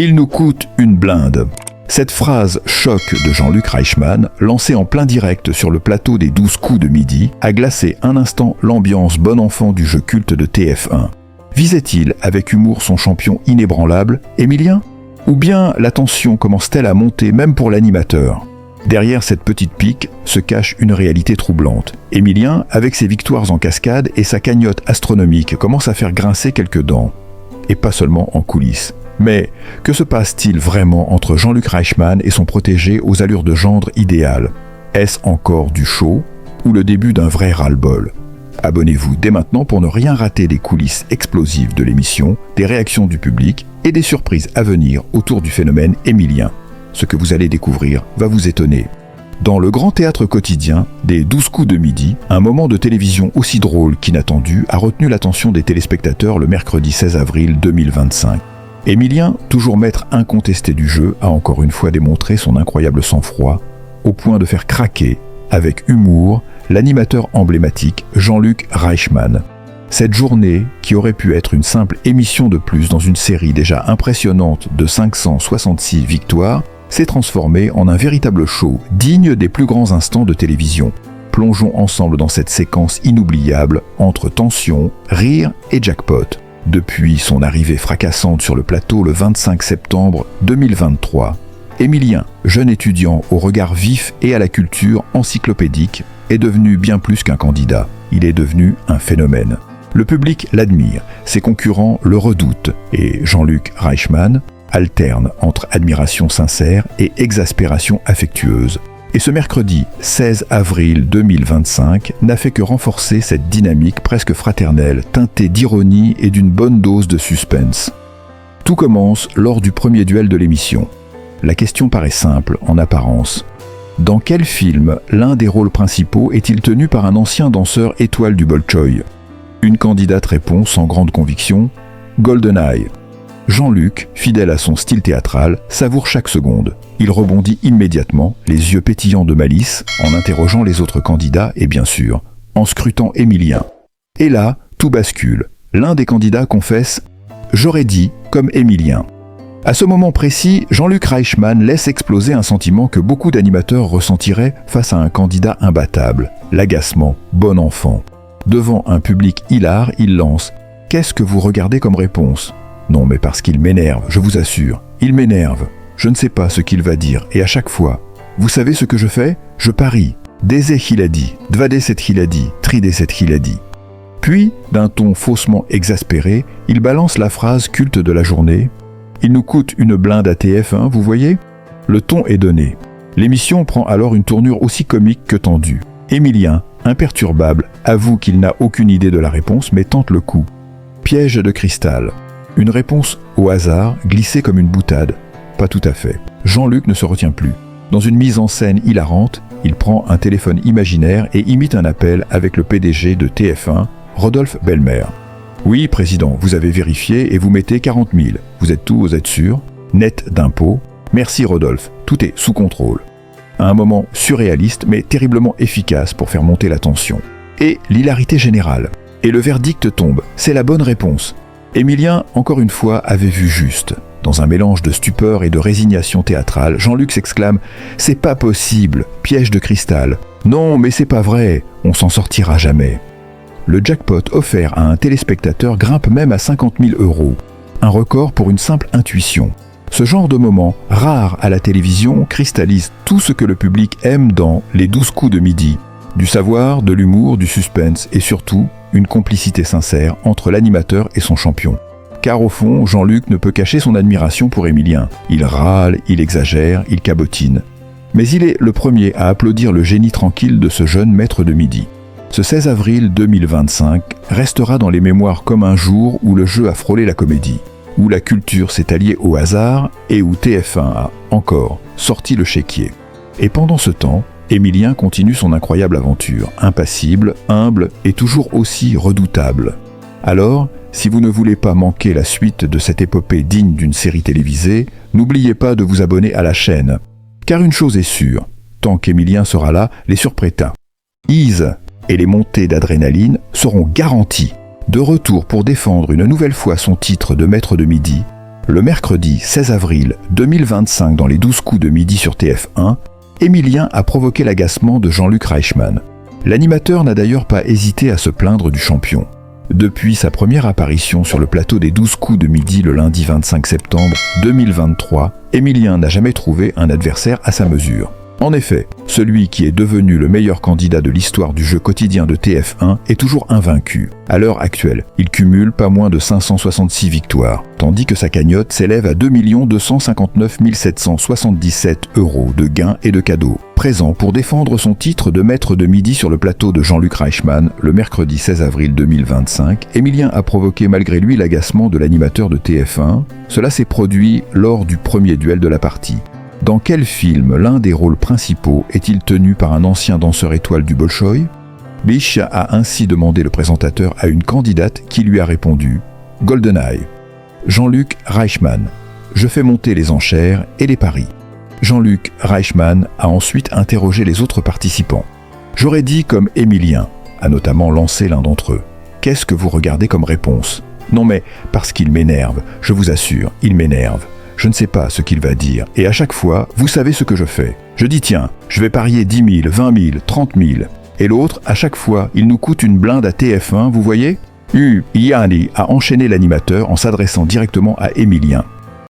Il nous coûte une blinde. Cette phrase choc de Jean-Luc Reichmann, lancée en plein direct sur le plateau des 12 coups de midi, a glacé un instant l'ambiance bon enfant du jeu culte de TF1. Visait-il avec humour son champion inébranlable, Émilien ? Ou bien la tension commence-t-elle à monter même pour l'animateur ? Derrière cette petite pique se cache une réalité troublante. Émilien, avec ses victoires en cascade et sa cagnotte astronomique, commence à faire grincer quelques dents. Et pas seulement en coulisses. Mais que se passe-t-il vraiment entre Jean-Luc Reichmann et son protégé aux allures de gendre idéal ? Est-ce encore du show ou le début d'un vrai ras-le-bol ? Abonnez-vous dès maintenant pour ne rien rater des coulisses explosives de l'émission, des réactions du public et des surprises à venir autour du phénomène Émilien. Ce que vous allez découvrir va vous étonner. Dans le grand théâtre quotidien des 12 coups de midi, un moment de télévision aussi drôle qu'inattendu a retenu l'attention des téléspectateurs le mercredi 16 avril 2025. Émilien, toujours maître incontesté du jeu, a encore une fois démontré son incroyable sang-froid, au point de faire craquer, avec humour, l'animateur emblématique Jean-Luc Reichmann. Cette journée, qui aurait pu être une simple émission de plus dans une série déjà impressionnante de 566 victoires, s'est transformée en un véritable show digne des plus grands instants de télévision. Plongeons ensemble dans cette séquence inoubliable entre tension, rire et jackpot. Depuis son arrivée fracassante sur le plateau le 25 septembre 2023, Émilien, jeune étudiant au regard vif et à la culture encyclopédique, est devenu bien plus qu'un candidat. Il est devenu un phénomène. Le public l'admire, ses concurrents le redoutent, et Jean-Luc Reichmann alterne entre admiration sincère et exaspération affectueuse. Et ce mercredi 16 avril 2025 n'a fait que renforcer cette dynamique presque fraternelle, teintée d'ironie et d'une bonne dose de suspense. Tout commence lors du premier duel de l'émission. La question paraît simple en apparence. Dans quel film l'un des rôles principaux est-il tenu par un ancien danseur étoile du Bolchoï ? Une candidate répond sans grande conviction « GoldenEye ». Jean-Luc, fidèle à son style théâtral, savoure chaque seconde. Il rebondit immédiatement, les yeux pétillants de malice, en interrogeant les autres candidats et bien sûr, en scrutant Émilien. Et là, tout bascule. L'un des candidats confesse « J'aurais dit comme Émilien ». À ce moment précis, Jean-Luc Reichmann laisse exploser un sentiment que beaucoup d'animateurs ressentiraient face à un candidat imbattable, l'agacement, bon enfant. Devant un public hilar, il lance « Qu'est-ce que vous regardez comme réponse ?» Non, mais parce qu'il m'énerve, je vous assure. Il m'énerve. Je ne sais pas ce qu'il va dire, et à chaque fois. Vous savez ce que je fais ? Je parie. Désé Hiladi, Dvadeset Hiladi, Trideset Hiladi. Puis, d'un ton faussement exaspéré, il balance la phrase culte de la journée. Il nous coûte une blinde à TF1, vous voyez ? Le ton est donné. L'émission prend alors une tournure aussi comique que tendue. Émilien, imperturbable, avoue qu'il n'a aucune idée de la réponse, mais tente le coup. Piège de cristal. Une réponse au hasard, glissée comme une boutade. Pas tout à fait. Jean-Luc ne se retient plus. Dans une mise en scène hilarante, il prend un téléphone imaginaire et imite un appel avec le PDG de TF1, Rodolphe Belmer. « Oui, président, vous avez vérifié et vous mettez 40 000. Vous êtes sûr ? Net d'impôts. Merci Rodolphe, tout est sous contrôle. » Un moment surréaliste mais terriblement efficace pour faire monter la tension. Et l'hilarité générale. Et le verdict tombe, c'est la bonne réponse. Émilien, encore une fois, avait vu juste. Dans un mélange de stupeur et de résignation théâtrale, Jean-Luc s'exclame « C'est pas possible, piège de cristal. Non, mais c'est pas vrai, on s'en sortira jamais. » Le jackpot offert à un téléspectateur grimpe même à 50 000 €. Un record pour une simple intuition. Ce genre de moment, rare à la télévision, cristallise tout ce que le public aime dans les 12 coups de midi. Du savoir, de l'humour, du suspense et surtout, une complicité sincère entre l'animateur et son champion. Car au fond, Jean-Luc ne peut cacher son admiration pour Émilien. Il râle, il exagère, il cabotine. Mais il est le premier à applaudir le génie tranquille de ce jeune maître de midi. Ce 16 avril 2025 restera dans les mémoires comme un jour où le jeu a frôlé la comédie, où la culture s'est alliée au hasard et où TF1 a, encore, sorti le chéquier. Et pendant ce temps, Émilien continue son incroyable aventure, impassible, humble et toujours aussi redoutable. Alors, si vous ne voulez pas manquer la suite de cette épopée digne d'une série télévisée, n'oubliez pas de vous abonner à la chaîne. Car une chose est sûre, tant qu'Émilien sera là, les surprétas, ease et les montées d'adrénaline seront garanties. De retour pour défendre une nouvelle fois son titre de maître de midi, Le mercredi 16 avril 2025 dans les 12 coups de midi sur TF1, Émilien a provoqué l'agacement de Jean-Luc Reichmann. L'animateur n'a d'ailleurs pas hésité à se plaindre du champion. Depuis sa première apparition sur le plateau des 12 coups de midi le lundi 25 septembre 2023, Émilien n'a jamais trouvé un adversaire à sa mesure. En effet, celui qui est devenu le meilleur candidat de l'histoire du jeu quotidien de TF1 est toujours invaincu. À l'heure actuelle, il cumule pas moins de 566 victoires, tandis que sa cagnotte s'élève à 2 259 777 € de gains et de cadeaux. Présent pour défendre son titre de maître de midi sur le plateau de Jean-Luc Reichmann le mercredi 16 avril 2025, Émilien a provoqué malgré lui l'agacement de l'animateur de TF1. Cela s'est produit lors du premier duel de la partie. Dans quel film l'un des rôles principaux est-il tenu par un ancien danseur étoile du Bolchoï? Bish a ainsi demandé le présentateur à une candidate qui lui a répondu « GoldenEye ». Jean-Luc Reichmann. Je fais monter les enchères et les paris. Jean-Luc Reichmann a ensuite interrogé les autres participants. J'aurais dit comme Émilien, a notamment lancé l'un d'entre eux. Qu'est-ce que vous regardez comme réponse? Non mais, parce qu'il m'énerve, je vous assure, il m'énerve. Je ne sais pas ce qu'il va dire, et à chaque fois, vous savez ce que je fais. Je dis tiens, je vais parier 10 000, 20 000, 30 000. Et l'autre, à chaque fois, il nous coûte une blinde à TF1, vous voyez? Yanni a enchaîné l'animateur en s'adressant directement à Émilien.